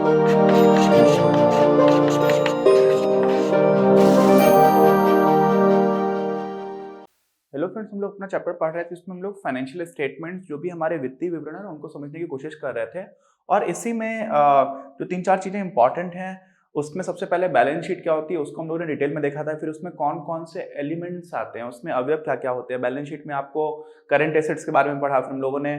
Hello friends, हम लोग अपना चैप्टर पढ़ रहे थे। इसमें हम लोग फाइनेंशियल स्टेटमेंट्स जो भी हमारे वित्तीय विवरण है उनको समझने की कोशिश कर रहे थे। और इसी में जो 3-4 चीज़ें इंपॉर्टेंट हैं, उसमें सबसे पहले बैलेंस शीट क्या होती है उसको हम लोगों ने डिटेल में देखा था। फिर उसमें कौन कौन से एलिमेंट्स आते हैं, उसमें अवयव क्या क्या होते हैं। बैलेंस शीट में आपको करंट एसेट्स के बारे में पढ़ा। फिर हम लोगों ने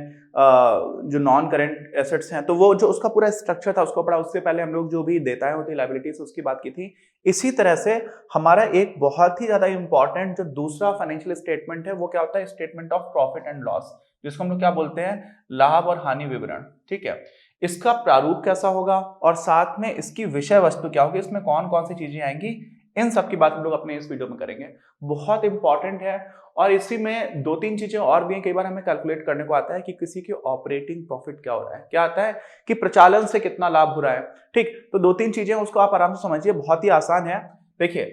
जो नॉन करंट एसेट्स हैं तो वो जो उसका पूरा स्ट्रक्चर था उसको पढ़ा। उससे पहले हम लोग जो भी देताएं होती लायबिलिटीज उसकी बात की थी। इसी तरह से हमारा एक बहुत ही ज्यादा इंपॉर्टेंट जो दूसरा फाइनेंशियल स्टेटमेंट है वो क्या होता है, statement of profit and loss, जिसको हम लोग क्या बोलते हैं, लाभ और हानि विवरण। ठीक है, इसका प्रारूप कैसा होगा और साथ में इसकी विषय वस्तु क्या होगी, इसमें कौन कौन सी चीजें आएंगी, इन सब की बात हम लोग अपने इस वीडियो में करेंगे। बहुत इंपॉर्टेंट है। और इसी में 2-3 चीजें और भी हैं। कई बार हमें कैलकुलेट करने को आता है कि किसी की ऑपरेटिंग प्रॉफिट क्या हो रहा है, क्या आता है कि प्रचालन से कितना लाभ हो रहा है। ठीक, तो 2-3 चीजें उसको आप आराम से समझिए, बहुत ही आसान है। देखिए,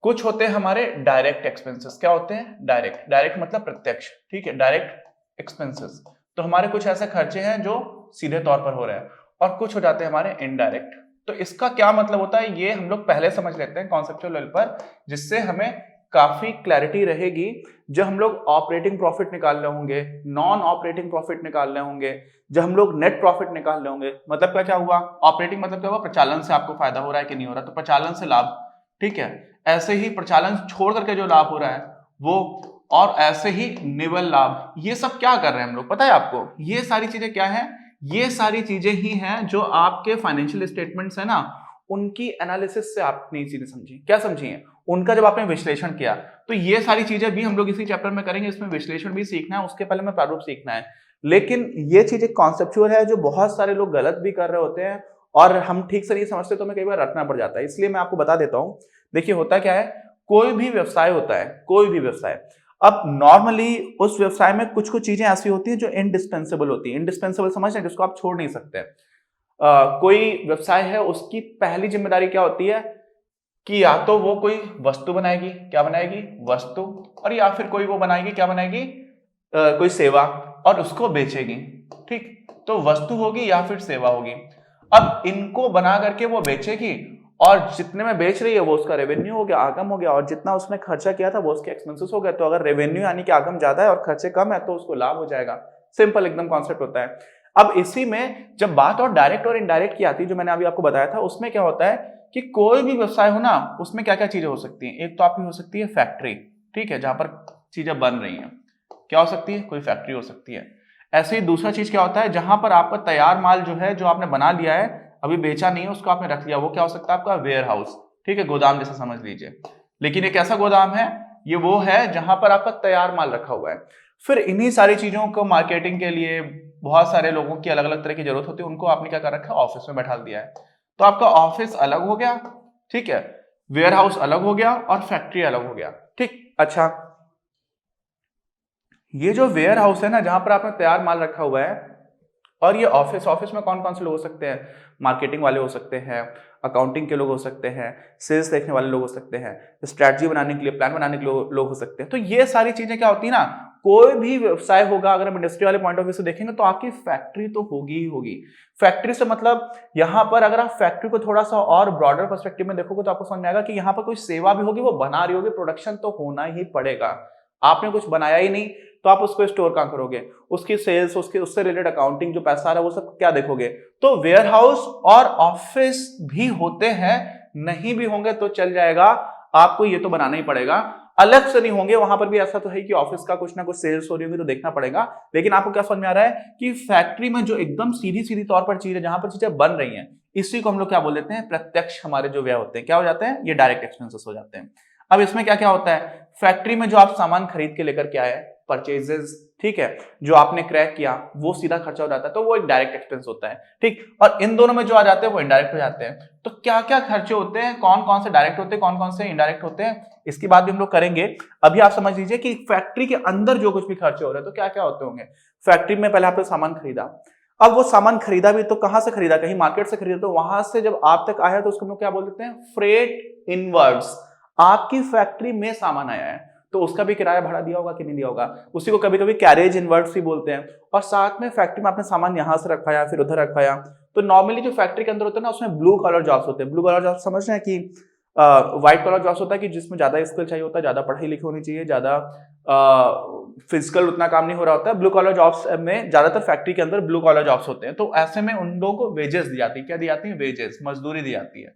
कुछ होते हैं हमारे डायरेक्ट एक्सपेंसेस। क्या होते हैं? डायरेक्ट। डायरेक्ट मतलब प्रत्यक्ष। ठीक है, डायरेक्ट एक्सपेंसेस। तो हमारे कुछ ऐसे खर्चे हैं जो सीधे तौर पर हो रहे हैं और कुछ हो जाते हैं हमारे इनडायरेक्ट। तो इसका क्या मतलब होता है ये हम लोग पहले समझ लेते हैं कॉन्सेप्चुअल लेवल पर, जिससे हमें काफी क्लैरिटी रहेगी। जब हम लोग ऑपरेटिंग प्रॉफिट निकाल रहे होंगे, नॉन ऑपरेटिंग प्रॉफिट निकाल रहे होंगे, जब हम लोग नेट प्रॉफिट निकाल रहे होंगे, मतलब क्या क्या हुआ, ऑपरेटिंग मतलब क्या हुआ, प्रचालन से आपको फायदा हो रहा है कि नहीं हो रहा, तो प्रचालन से लाभ। ठीक है, ऐसे ही प्रचालन छोड़ करके जो लाभ हो रहा है वो, और ऐसे ही निवल लाभ। ये सब क्या कर रहे हैं हम लोग, पता है आपको? ये सारी चीजें क्या है? ये सारी चीजें ही हैं जो आपके फाइनेंशियल स्टेटमेंट्स है ना, उनकी एनालिसिस से आपने ये चीजें समझी। क्या समझी है? उनका जब आपने विश्लेषण किया। तो ये सारी चीजें भी हम लोग इसी चैप्टर में करेंगे। इसमें विश्लेषण भी सीखना है, उसके पहले में प्रारूप सीखना है। लेकिन ये चीजें कॉन्सेप्चुअल है जो बहुत सारे लोग गलत भी कर रहे होते हैं और हम ठीक से नहीं समझते, तो हमें कई बार रटना पड़ जाता है। इसलिए मैं आपको बता देता हूं। देखिए, होता क्या है, कोई भी व्यवसाय होता है, कोई भी व्यवसाय, अब नॉर्मली उस व्यवसाय में कुछ कुछ चीजें ऐसी होती हैं जो इंडिस्पेंसेबल होती है। इंडिस्पेंसेबल समझ रहे हैं, जिसको आप छोड़ नहीं सकते। कोई व्यवसाय है, उसकी पहली जिम्मेदारी क्या होती है कि या तो वो कोई वस्तु बनाएगी, क्या बनाएगी, वस्तु, और या फिर कोई वो बनाएगी, क्या बनाएगी, कोई सेवा, और उसको बेचेगी। ठीक, तो वस्तु होगी या फिर सेवा होगी। अब इनको बना करके वो बेचेगी और जितने में बेच रही है वो उसका रेवेन्यू हो गया, आगम हो गया, और जितना उसने खर्चा किया था वो उसके एक्सपेंसेस हो गए। तो अगर रेवेन्यू यानी कि आगम ज्यादा है और खर्चे कम है तो उसको लाभ हो जाएगा। सिंपल एकदम कॉन्सेप्ट होता है। अब इसी में जब बात और डायरेक्ट और इनडायरेक्ट की आती है, जो मैंने अभी आपको बताया था, उसमें क्या होता है कि कोई भी व्यवसाय हो ना, उसमें क्या क्या चीजें हो सकती हैं। एक तो आपकी हो सकती है फैक्ट्री, ठीक है, जहां पर चीजें बन रही हैं। क्या हो सकती है? कोई फैक्ट्री हो सकती है। ऐसे ही दूसरा चीज क्या होता है, जहां पर आपका तैयार माल जो है, जो आपने बना लिया है, अभी बेचा नहीं है, उसको आपने रख लिया, वो क्या हो सकता है आपका? Warehouse. ठीक है, गोदाम जैसा समझ लीजिए। लेकिन एक ऐसा गोदाम है, ये वो है जहां पर आपका तैयार माल रखा हुआ है। फिर इन्हीं सारी चीजों को मार्केटिंग के लिए बहुत सारे लोगों की अलग अलग तरह की जरूरत होती है, उनको आपने क्या कर रखा है? ऑफिस में बैठा दिया है। तो आपका ऑफिस अलग हो गया, ठीक है, वेयर हाउस अलग हो गया और फैक्ट्री अलग हो गया। ठीक, अच्छा, ये जो वेयर हाउस है ना, जहां पर आपने तैयार माल रखा हुआ है, और ये ऑफिस, ऑफिस में कौन कौन से लोग हो सकते हैं? मार्केटिंग वाले हो सकते हैं, अकाउंटिंग के लोग हो सकते हैं, सेल्स देखने वाले लोग हो सकते हैं, स्ट्रैटेजी बनाने के लिए, प्लान बनाने के लोग हो सकते हैं। तो ये सारी चीजें क्या होती है ना, कोई भी व्यवसाय होगा, अगर हम इंडस्ट्री वाले पॉइंट ऑफ व्यू से देखेंगे तो आपकी फैक्ट्री तो होगी ही होगी। फैक्ट्री से मतलब यहां पर अगर आप फैक्ट्री को थोड़ा सा और ब्रॉडर पर्सपेक्टिव में देखोगे तो आपको समझ में आएगा कि यहाँ पर कोई सेवा भी होगी, वो बना रही होगी, प्रोडक्शन तो होना ही पड़ेगा। आपने कुछ बनाया ही नहीं तो आप उसको स्टोर कहां करोगे? उसकी सेल्स, उसके उससे रिलेटेड अकाउंटिंग जो पैसा आ रहा है वो सब क्या देखोगे? तो वेयर हाउस और ऑफिस भी होते हैं, नहीं भी होंगे तो चल जाएगा, आपको ये तो बनाना ही पड़ेगा। अलग से नहीं होंगे, वहां पर भी ऐसा तो है कि ऑफिस का कुछ ना कुछ सेल्स हो रही होगी तो देखना पड़ेगा। लेकिन आपको क्या समझ में आ रहा है कि फैक्ट्री में जो एकदम सीधी सीधी तौर पर चीज है, जहां पर चीजें बन रही हैं, इसी को हम लोग क्या बोल देते हैं? प्रत्यक्ष हमारे जो व्यय होते हैं, क्या हो जाते हैं? ये डायरेक्ट एक्सपेंसेस हो जाते हैं। अब इसमें क्या क्या होता है? फैक्ट्री में जो आप सामान खरीद के लेकर के आए, परचेजेस, ठीक है, जो आपने क्रैक किया, वो सीधा खर्चा हो जाता है, तो वो एक डायरेक्ट एक्सपेंस होता है। ठीक, और इन दोनों में जो आ जाते हैं वो इनडायरेक्ट हो जाते हैं। तो क्या क्या खर्चे होते हैं, कौन कौन से डायरेक्ट होते हैं, कौन कौन से इनडायरेक्ट होते हैं, इसकी बात भी हम लोग करेंगे। अभी आप समझ लीजिए कि फैक्ट्री के अंदर जो कुछ भी खर्चे हो रहे हैं तो क्या क्या होते होंगे। फैक्ट्री में पहले आपने सामान खरीदा, अब वो सामान खरीदा भी तो कहां से खरीदा? कहीं मार्केट से खरीदा, तो वहां से जब आप तक आया तो उसको हम लोग क्या बोल देते हैं? Freight inwards. आपकी फैक्ट्री में सामान आया है तो उसका भी किराया भाड़ा दिया होगा कि नहीं दिया होगा। उसी को कभी कभी कैरेज इनवर्ट्स भी बोलते हैं। और साथ में फैक्ट्री में आपने सामान यहाँ से रखवाया फिर उधर रखवाया। तो नॉर्मली जो फैक्ट्री के अंदर होता है ना, उसमें ब्लू कलर जॉब्स होते हैं। ब्लू कलर जॉब्स समझ रहे हैं कि व्हाइट कलर जॉब्स होता है कि जिसमें ज्यादा स्किल चाहिए होता है, ज्यादा पढ़ाई लिखी होनी चाहिए, ज्यादा फिजिकल उतना काम नहीं हो रहा होता है। ब्लू कॉलर जॉब्स में ज्यादातर फैक्ट्री के अंदर ब्लू कॉलर जॉब्स होते हैं। तो ऐसे में उन लोगों को वेजेस दी जाती है। क्या दी जाती है? वेजेस, मजदूरी दी जाती है।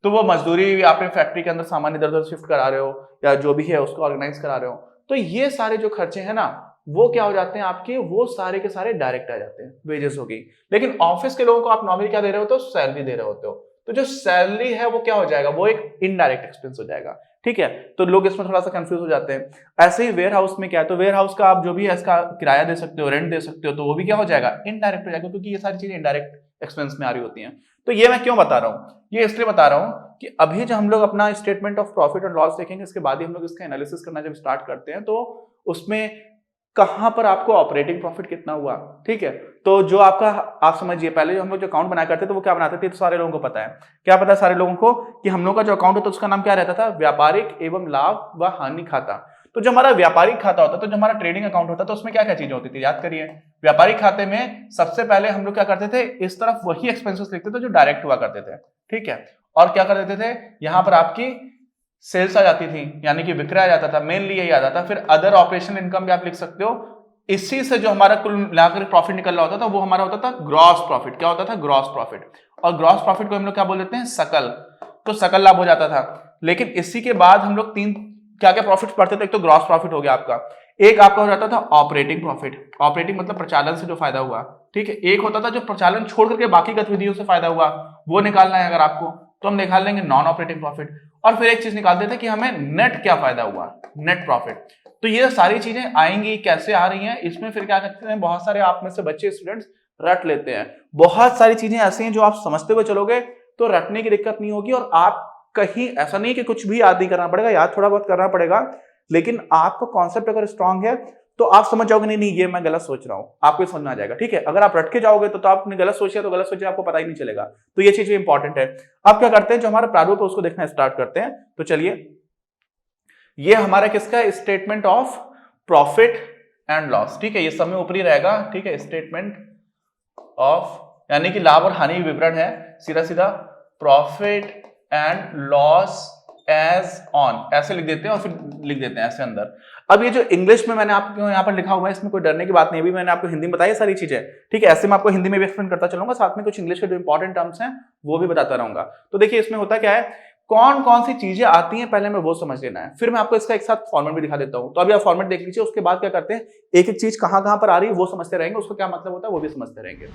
तो वो मजदूरी आपने फैक्ट्री के अंदर सामान इधर उधर शिफ्ट करा रहे हो या जो भी है उसको ऑर्गेनाइज करा रहे हो, तो ये सारे जो खर्चे हैं ना, वो क्या हो जाते हैं आपके, वो सारे के सारे डायरेक्ट आ जाते हैं, वेजेस हो गई। लेकिन ऑफिस के लोगों को आप नॉर्मली क्या दे रहे होते हो? सैलरी दे रहे होते हो। तो जो सैलरी है वो क्या हो जाएगा? वो एक इनडायरेक्ट एक्सपेंस हो जाएगा। ठीक है, तो लोग इसमें थोड़ा सा कंफ्यूज हो जाते हैं। ऐसे ही वेयर हाउस में क्या है, तो वेयर हाउस का आप जो भी है इसका किराया दे सकते हो, रेंट दे सकते हो, तो वो भी क्या हो जाएगा? इनडायरेक्ट हो जाएगा, क्योंकि ये सारी चीजें इनडायरेक्ट एक्सपेंस में आ रही होती हैं। तो ये मैं क्यों बता रहा हूँ? ये इसलिए बता रहा हूँ कि अभी जब हम लोग अपना स्टेटमेंट ऑफ प्रॉफिट और लॉस देखेंगे, इसके बाद ही हम लोग इसका एनालिसिस करना जब स्टार्ट करते हैं, तो उसमें कहां पर आपको ऑपरेटिंग प्रॉफिट कितना हुआ। ठीक है, तो जो आपका, आप समझिए, पहले जो हम लोग जो अकाउंट बनाया करते थे वो क्या बनाते थे, तो सारे लोगों को पता है। क्या पता है सारे लोगों को कि हम लोग का जो अकाउंट होता है उसका नाम क्या रहता था? व्यापारिक एवं लाभ व हानि खाता। तो जो हमारा व्यापारिक खाता होता, तो जो हमारा ट्रेडिंग अकाउंट होता, तो उसमें क्या क्या चीजें होती थी, याद करिए। व्यापारिक खाते में सबसे पहले हम लोग क्या करते थे, इस तरफ वही एक्सपेंसेस लिखते थे जो डायरेक्ट हुआ करते थे। ठीक है, और क्या कर देते थे, यहां पर आपकी सेल्स आ जाती थी, यानी कि विक्रय आ जाता था, मेनली यही आता था। फिर अदर ऑपरेशन इनकम भी आप लिख सकते हो। इसी से जो हमारा कुल मिलाकर प्रॉफिट निकल रहा होता था वो हमारा होता था ग्रॉस प्रॉफिट। क्या होता था? Gross profit. और ग्रॉस प्रॉफिट को हम लोग क्या बोल देते हैं? सकल। तो सकल लाभ हो जाता था। लेकिन इसी के बाद हम लोग तीन क्या क्या प्रॉफिट पढ़ते थे। एक तो ग्रॉस प्रॉफिट हो गया आपका, एक आपका हो जाता था ऑपरेटिंग प्रॉफिट। ऑपरेटिंग मतलब प्रचालन से जो फायदा हुआ। ठीक है, एक होता था जो प्रचालन छोड़ करके बाकी गतिविधियों से फायदा हुआ, वो निकालना है अगर आपको, तो हम निकाल लेंगे नॉन ऑपरेटिंग प्रॉफिट। और फिर एक चीज निकालते थे कि हमें नेट क्या फायदा हुआ, नेट प्रॉफिट। तो ये सारी चीजें आएंगी, कैसे आ रही हैं, इसमें फिर क्या करते हैं, बहुत सारे आप में से बच्चे स्टूडेंट्स रट लेते हैं। बहुत सारी चीजें ऐसी हैं जो आप समझते हुए चलोगे तो रटने की दिक्कत नहीं होगी। और आप कहीं, ऐसा नहीं कि कुछ भी याद नहीं करना पड़ेगा, याद थोड़ा बहुत करना पड़ेगा, लेकिन आपका कॉन्सेप्ट अगर स्ट्रांग है तो आप समझ जाओगे नहीं नहीं ये मैं गलत सोच रहा हूं, आपको समझ में आ जाएगा। ठीक है, अगर आप रट के जाओगे तो आपने गलत सोचा, तो गलत सोचा आपको पता ही नहीं चलेगा। तो ये चीज भी इंपॉर्टेंट है। अब क्या करते हैं, जो हमारा प्रारूप है उसको देखना स्टार्ट करते हैं। तो चलिए, ये हमारा किसका statement of profit and loss. ठीक है, ये सब में ऊपरी रहेगा। ठीक है, स्टेटमेंट ऑफ, यानी कि लाभ और हानि विवरण है, सीधा सीधा profit and loss as on, ऐसे लिख देते हैं और फिर लिख देते हैं ऐसे अंदर। अब ये जो इंग्लिश में मैंने आपको यहाँ पर लिखा हुआ है, इसमें कोई डरने की बात नहीं। अभी मैंने आपको हिंदी में बताई सारी चीजें। ठीक है, ऐसे मैं आपको हिंदी में भी एक्सप्लेन करता चलूंगा, साथ में कुछ इंग्लिश के जो इंपॉर्टेंट टर्म्स हैं वो भी बताता रहूंगा। तो देखिए इसमें होता क्या है, कौन कौन सी चीजें आती हैं पहले में वो समझ लेना है, फिर मैं आपको इसका एक साथ फॉर्मेट भी दिखा देता हूं। तो अभी आप फॉर्मेट देख लीजिए, उसके बाद क्या करते हैं, एक एक चीज कहां कहां पर आ रही है वो समझते रहेंगे, उसका क्या मतलब होता है वो भी समझते रहेंगे।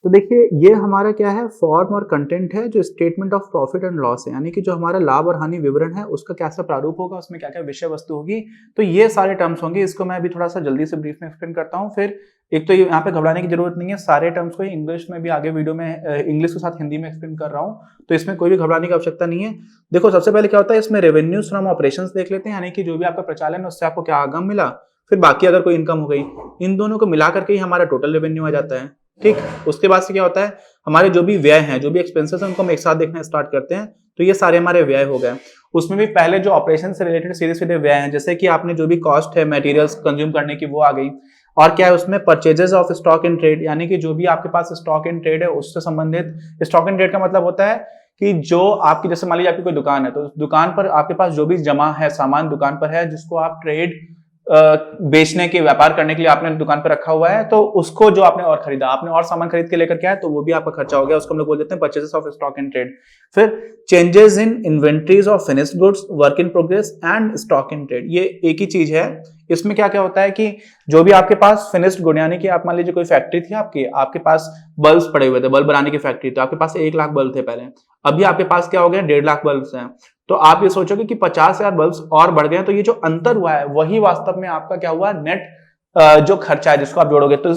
तो देखिए ये हमारा क्या है, फॉर्म और कंटेंट है जो statement of profit and loss है, यानी कि जो हमारा लाभ और हानि विवरण है उसका कैसा प्रारूप होगा, उसमें क्या क्या विषय वस्तु होगी। तो ये सारे टर्म्स होंगे। इसको मैं अभी थोड़ा सा जल्दी से ब्रीफ में एक्सप्लेन करता हूँ। फिर एक तो यहाँ पे घबराने की जरूरत नहीं है, सारे टर्म्स को इंग्लिश में भी आगे वीडियो में इंग्लिश के साथ हिंदी में एक्सप्लेन कर रहा हूँ, तो इसमें कोई भी घबराने की आवश्यकता नहीं है। देखो सबसे पहले क्या होता है, इसमें रेवेन्यूज फ्रॉम ऑपरेशंस देख लेते हैं, यानी कि जो भी आपका प्रचालन है उससे आपको क्या आगम मिला, फिर बाकी अगर कोई इनकम हो गई, इन दोनों को मिला करके ही हमारा टोटल रेवेन्यू आ जाता है। ठीक, उसके बाद से क्या होता है, हमारे जो भी व्यय हैं, जो भी एक्सपेंसेस हैं, उनको हम एक साथ देखना स्टार्ट करते हैं। तो ये सारे हमारे व्यय हो गए। उसमें भी पहले जो ऑपरेशन से रिलेटेड सीधे सीधे व्यय हैं, जैसे कि आपने जो भी कॉस्ट है मटेरियल्स कंज्यूम करने की वो आ गई। और क्या है उसमें, purchases of stock in trade, यानी कि जो भी आपके पास स्टॉक इन ट्रेड है उससे संबंधित। स्टॉक इन ट्रेड का मतलब होता है कि जो आपकी, जैसे मान लीजिए आपकी कोई दुकान है, तो दुकान पर आपके पास जो भी जमा है सामान दुकान पर है, जिसको आप ट्रेड बेचने के, व्यापार करने के लिए आपने दुकान पर रखा हुआ है, तो उसको जो आपने और खरीदा, आपने और सामान खरीद के लेकर के आए, तो वो भी आपका खर्चा हो गया, उसको हम लोग बोल देते हैं purchases of stock in trade. फिर changes in inventories of finished goods, work in progress and stock in trade, ये एक ही चीज है। इसमें क्या क्या होता है कि जो भी आपके पास फिनिश्ड गुड, यानी कि आप मान लीजिए कोई फैक्ट्री थी आपकी, आपके पास बल्ब पड़े हुए थे, बल्ब बनाने की फैक्ट्री, तो आपके पास 1 लाख बल्ब थे पहले, अभी आपके पास क्या हो गया, 1.5 लाख बल्ब हैं। तो आप ये सोचोगे कि 50,000 बल्ब और बढ़ गए, तो ये जो अंतर हुआ है वही वास्तव में आपका क्या हुआ, नेट जो खर्चा है जिसको आप जोड़ोगे। तो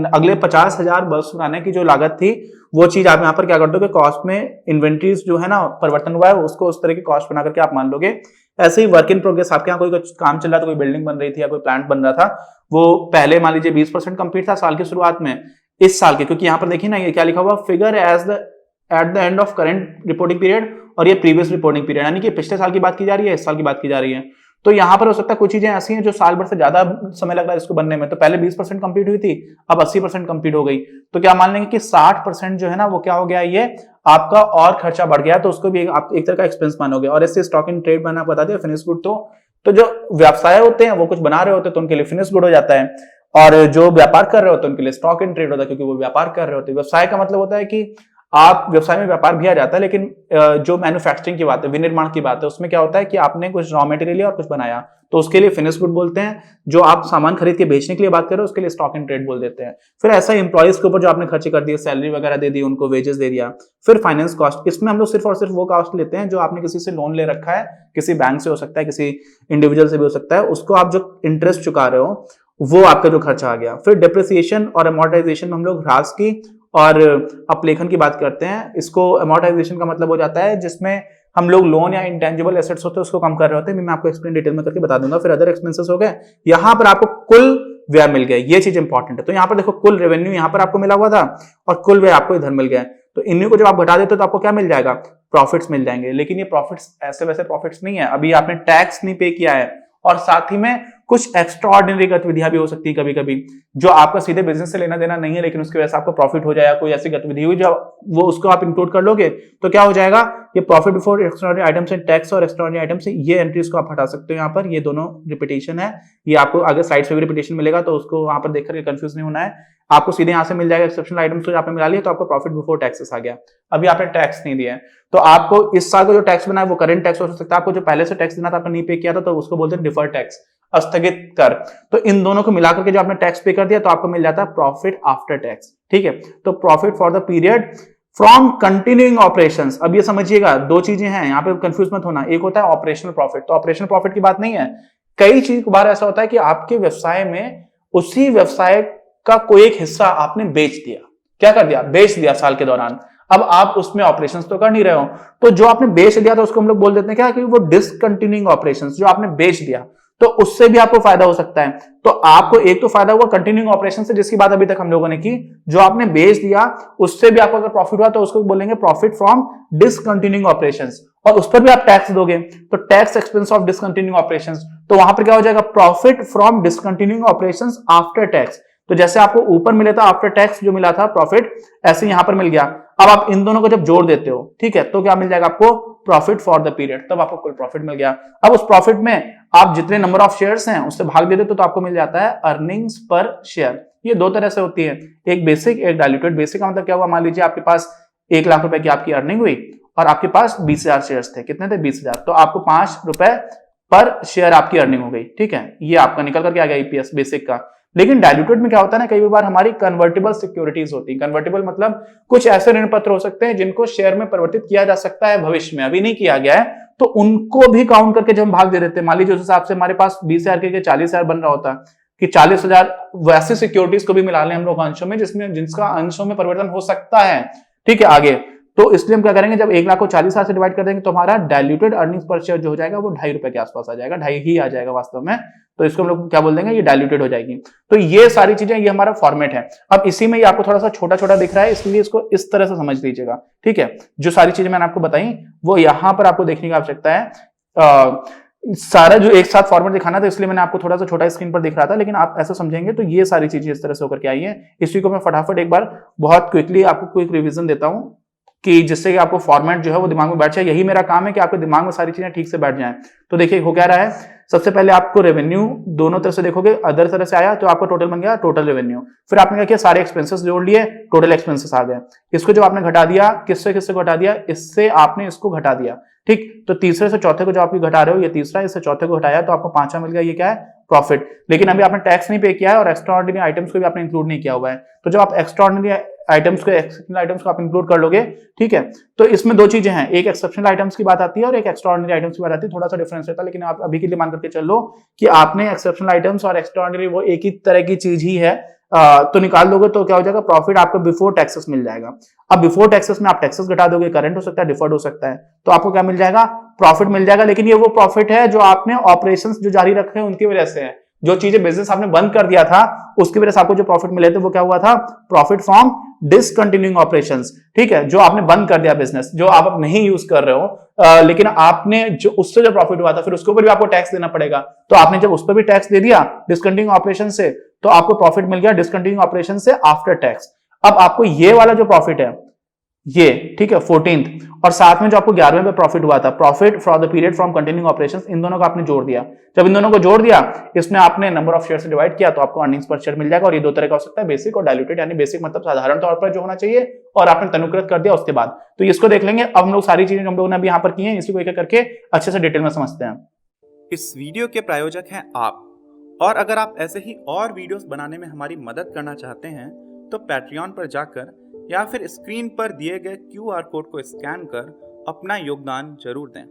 अगले 50,000 बल्ब बनाने की जो लागत थी, वो चीज आप यहाँ पर क्या कर दोगे, कॉस्ट में इन्वेंट्रीज जो है ना परिवर्तन हुआ है उसको उस तरह की कॉस्ट बना करके आप मान लोगे। ऐसे ही वर्क इन प्रोग्रेस, आपके यहाँ कोई काम चल रहा था, कोई बिल्डिंग बन रही थी या कोई प्लांट बन रहा था, वो पहले मान लीजिए 20% कंप्लीट था साल की शुरुआत में, इस साल के, क्योंकि यहाँ पर देखिए ना ये क्या लिखा हुआ, figure at the end of current reporting period, और ये प्रीवियस रिपोर्टिंग पीरियड, यानी कि पिछले साल की बात की जा रही है, इस साल की बात की जा रही है। तो यहाँ पर हो सकता है कुछ चीजें ऐसी हैं जो साल भर से ज्यादा समय लग रहा है इसको बनने में, तो पहले 20% कंप्लीट हुई थी, अब 80% कंप्लीट हो गई, तो क्या मान लेंगे कि 60% जो है ना वो क्या हो गया, ये आपका और खर्चा बढ़ गया, तो उसको भी आप एक तरह का एक्सपेंस मानोगे। और ऐसे स्टॉक इन ट्रेड मैंने बता दिया, फिनिश गुड, तो जो व्यवसाय होते हैं वो कुछ बना रहे होते हैं तो उनके लिए फिनिश गुड हो जाता है, और जो व्यापार कर रहे होते हैं उनके लिए स्टॉक इन ट्रेड होता है, क्योंकि वो व्यापार कर रहे होते हैं। व्यवसाय का मतलब होता है कि आप व्यवसाय में व्यापार भी आ जाता है, लेकिन जो मैन्युफैक्चरिंग की बात है, विनिर्माण की बात है, उसमें क्या होता है कि आपने कुछ रॉ मटेरियल लिया और कुछ बनाया, तो उसके लिए फिनिश गुड बोलते हैं। जो आप सामान खरीद के बेचने के लिए बात कर रहे हो उसके लिए स्टॉक इन ट्रेड बोल देते हैं। फिर ऐसा एम्प्लॉइज के ऊपर जो आपने खर्चे कर दिए, सैलरी वगैरह दे दी, उनको वेजेस दे दिया। फिर फाइनेंस कॉस्ट, इसमें हम लोग सिर्फ और सिर्फ वो कॉस्ट लेते हैं जो आपने किसी से लोन ले रखा है, किसी बैंक से हो सकता है, किसी इंडिविजुअल से भी हो सकता है, उसको आप जो इंटरेस्ट चुका रहे हो वो आपका जो खर्चा आ गया। फिर डिप्रिसिएशन और अमोर्टाइजेशन में हम लोग ह्रास की और अपलेखन की बात करते हैं। इसको अमोर्टाइजेशन का मतलब हो जाता है जिसमें हम लोग लोन या इंटेंजिबल एसेट्स होते हैं उसको कम कर रहे होते हैं, मैं आपको एक्सप्लेन डिटेल में करके बता दूंगा। फिर अदर एक्सपेंसेस हो गए, यहां पर आपको कुल व्यय मिल गया, ये चीज इंपॉर्टेंट है। तो यहाँ पर देखो कुल रेवेन्यू यहाँ पर आपको मिला हुआ था और कुल व्यय आपको इधर मिल गया, तो इन्हीं को जब आप घटा देते हो तो आपको क्या मिल जाएगा, प्रॉफिट्स मिल जाएंगे। लेकिन ये प्रॉफिट्स ऐसे वैसे प्रॉफिट्स नहीं है, अभी आपने टैक्स नहीं पे किया है, और साथ ही में कुछ एक्स्ट्रा ऑर्डिनरी गतिविधियां भी हो सकती है कभी कभी, जो आपका सीधे बिजनेस से लेना देना नहीं है, लेकिन उसकी वजह से आपको प्रॉफिट हो जाएगा। कोई ऐसी गतिविधि हुई जो वो उसको आप इंक्लूड कर लोगे तो क्या हो जाएगा, ये profit before extraordinary items and tax और एक्स्ट्राऑर्डिनरी आइटम्स, ये एंट्रीज को आप हटा सकते हो। यहाँ पर ये दोनों रिपीटेशन है, ये आपको आगे साइड से भी रिपीटेशन मिलेगा, तो उसको वहां पर देख करके कंफ्यूज नहीं होना है। आपको सीधे यहाँ से मिल जाएगा एक्सेप्शनल आइटम्स, तो आपने मिला लिया तो आपको प्रॉफिट बिफोर टैक्सेस आ गया। अभी आपने टैक्स नहीं दिया है, तो आपको इस साल का जो टैक्स बना है वो करेंट टैक्स हो सकता है, आपको जो पहले से टैक्स देना था आपने नहीं पे किया था तो उसको बोलते हैं डिफर्ड टैक्स, स्थगित कर। तो इन दोनों को मिलाकर के जो आपने टैक्स पे कर दिया तो आपको मिल जाता है प्रॉफिट आफ्टर टैक्स। ठीक है, तो profit for the period from continuing operations. अब ये समझिएगा, दो चीजें हैं यहाँ पे, कंफ्यूज मत होना। एक होता है ऑपरेशनल प्रॉफिट, तो ऑपरेशनल प्रॉफिट की बात नहीं है, कई चीज बार ऐसा होता है कि आपके व्यवसाय में उसी व्यवसाय का कोई एक हिस्सा आपने बेच दिया, क्या कर दिया, बेच दिया साल के दौरान। अब आप उसमें ऑपरेशंस तो कर नहीं रहे हो, तो जो आपने बेच दिया था उसको हम लोग बोल देते हैं क्या, कि वो डिसकंटिन्यूइंग ऑपरेशंस, जो आपने बेच दिया तो उससे भी आपको फायदा हो सकता है। तो आपको एक तो फायदा हुआ कंटिन्यूइंग ऑपरेशन से, जिसकी बात अभी तक हम लोगों ने की, जो आपने बेच दिया उससे भी आपको अगर प्रॉफिट हुआ तो उसको बोलेंगे प्रॉफिट फ्रॉम डिसकंटिन्यूइंग ऑपरेशंस, और उस पर भी आप टैक्स दोगे तो tax expense of discontinuing operations, तो वहां पर क्या हो जाएगा, profit from discontinuing operations after tax. तो जैसे आपको ऊपर मिला था आफ्टर टैक्स जो मिला था प्रॉफिट, ऐसे यहां पर मिल गया। अब आप इन दोनों को जब जोड़ देते हो, ठीक है, तो क्या मिल जाएगा आपको, प्रॉफिट फॉर द पीरियड, तब आपको कुल प्रॉफिट मिल गया। अब उस प्रॉफिट में आप जितने नंबर ऑफ शेयर्स हैं उससे भाग दे देते तो आपको मिल जाता है अर्निंग्स पर शेयर। ये दो तरह से होती है, एक बेसिक एक डायल्यूटेड। बेसिक का मतलब क्या हुआ, मान लीजिए आपके पास 1 लाख रुपए की आपकी अर्निंग हुई और आपके पास 20,000 शेयर्स थे, कितने थे, 20,000, तो आपको 5 रुपए पर शेयर आपकी अर्निंग हो गई। ठीक है, ये आपका निकल करके आ गया ईपीएस बेसिक का। लेकिन डायल्यूटेड में क्या होता है ना, कई बार हमारी कन्वर्टेबल सिक्योरिटीज होती है। कन्वर्टेबल मतलब कुछ ऐसे ऋण पत्र हो सकते हैं जिनको शेयर में परिवर्तित किया जा सकता है भविष्य में, अभी नहीं किया गया है, तो उनको भी काउंट करके जब हम भाग दे देते हैं, मान लीजिए उस हिसाब से हमारे पास 20,000 के 40,000 बन रहा होता कि 40,000 वैसी सिक्योरिटीज को भी मिला लें हम लोग अंशों में, जिसमें जिसका अंशों में परिवर्तन हो सकता है। ठीक है, आगे तो इसलिए हम क्या करेंगे, जब 1 लाख को 40,000 से डिवाइड कर देंगे तो हमारा डायल्यूटेड अर्निंग्स पर शेयर जो हो जाएगा वो 2.5 रुपए के आसपास आ जाएगा, 2.5 ही आ जाएगा वास्तव में। तो इसको हम लोग क्या बोल देंगे, ये डायल्यूटेड हो जाएगी। तो ये सारी चीजें, ये हमारा फॉर्मेट है। अब इसी में ये आपको थोड़ा सा छोटा छोटा दिख रहा है, इसलिए इसको इस तरह से समझ लीजिएगा। ठीक है, जो सारी चीजें मैंने आपको बताई वो यहां पर आपको देखने की आवश्यकता है। सारा जो एक साथ फॉर्मेट दिखाना था इसलिए मैंने आपको थोड़ा सा छोटा स्क्रीन पर दिख रहा था, लेकिन आप ऐसा समझेंगे तो ये सारी चीजें इस तरह से होकर के आई है। इसी को मैं फटाफट एक बार बहुत क्विकली आपको क्विक रिवीजन देता हूं कि जिससे कि आपको फॉर्मेट जो है वो दिमाग में बैठ जाए। यही मेरा काम है कि आपके दिमाग में सारी चीजें ठीक से बैठ जाएं। तो देखिए हो क्या रहा है, सबसे पहले आपको रेवेन्यू दोनों तरह से देखोगे, अदर तरह से आया तो आपका टोटल बन गया टोटल रेवेन्यू। फिर आपने क्या किया, सारे एक्सपेंसेस जोड़ लिए, टोटल एक्सपेंसेस आ गए। इसको जब आपने घटा दिया, किससे किससे घटा दिया, इससे आपने इसको घटा दिया। ठीक, तो तीसरे से चौथे को जो आप घटा रहे हो, ये तीसरा, इससे चौथे को घटाया तो आपको 5वां मिल गया, ये क्या है, प्रॉफिट। लेकिन अभी आपने टैक्स नहीं पे किया है और एक्स्ट्रा ऑर्डिनरी आइटम्स को भी आपने इंक्लूड नहीं किया हुआ है। तो जब आप एक्स्ट्रा ऑर्डिनरी आइटम्स को, एक्सेप्शनल आइटम्स को आप इंक्लूड कर लोगे, ठीक है, तो इसमें दो चीजें हैं, एक एक्सेप्शनल आइटम्स की बात आती है और एक एक्स्ट्रा ऑर्डिनरी आइटम्स की बात आती है। थोड़ा सा डिफरेंस रहता है, लेकिन आप अभी के लिए मान करके चल लो कि आपने एक्सेप्शनल आइटम्स और एक्स्ट्रा ऑर्डिनरी वो एक ही तरह की चीज ही है, तो निकाल दोगे तो क्या हो जाएगा, प्रॉफिट आपको बिफोर टैक्सेस मिल जाएगा। अब बिफोर टैक्सेस में आप टैक्सेस घटा दोगे, करंट हो सकता है, डिफर्ड हो सकता है, तो आपको क्या मिल जाएगा, प्रॉफिट मिल जाएगा। लेकिन ये वो प्रॉफिट है जो आपने ऑपरेशंस जो जारी रखे हैं उनकी वजह से है, जो चीजें बिजनेस आपने बंद कर दिया था उसकी वजह से आपको जो प्रॉफिट मिले थे वो क्या हुआ था, प्रॉफिट फ्रॉम डिसकंटिन्यूइंग ऑपरेशंस। ठीक है, जो आपने बंद कर दिया बिजनेस, जो आप अब नहीं यूज कर रहे हो, लेकिन आपने जो उससे जो प्रॉफिट हुआ था फिर उसके ऊपर भी आपको टैक्स देना पड़ेगा। तो आपने जब उस पर भी टैक्स दे दिया डिसकंटिन्यूइंग ऑपरेशन से, तो आपको प्रॉफिट मिल गया डिसकंटिन्यूइंग ऑपरेशन से आफ्टर टैक्स। अब आपको ये वाला जो प्रॉफिट है ये, ठीक है, 14th, और साथ में जो आपको 11वें पे प्रॉफिट हुआ था, profit for the period from continuing operations, इन दोनों को आपने जोड़ दिया। जब इन दोनों को जोड़ दिया, इसमें आपने नंबर ऑफ शेयर से डिवाइड किया, तो आपको अर्निंग्स पर शेयर मिल जाएगा। और ये दो तरह का हो सकता है, बेसिक और डायल्यूटेड। यानी बेसिक मतलब साधारण तौर पर जो होना चाहिए, और आपने तनुकृत कर दिया उसके बाद। तो इसको देख लेंगे। अब हम लोग सारी चीजें हम लोगों ने अभी यहाँ पर की हैं, इसी को एक करके अच्छे से डिटेल में समझते हैं। इस वीडियो के प्रायोजक हैं आप, और अगर आप ऐसे ही और वीडियोस बनाने में हमारी मदद करना चाहते हैं तो पैट्रियन पर जाकर या फिर स्क्रीन पर दिए गए QR कोड को स्कैन कर अपना योगदान जरूर दें।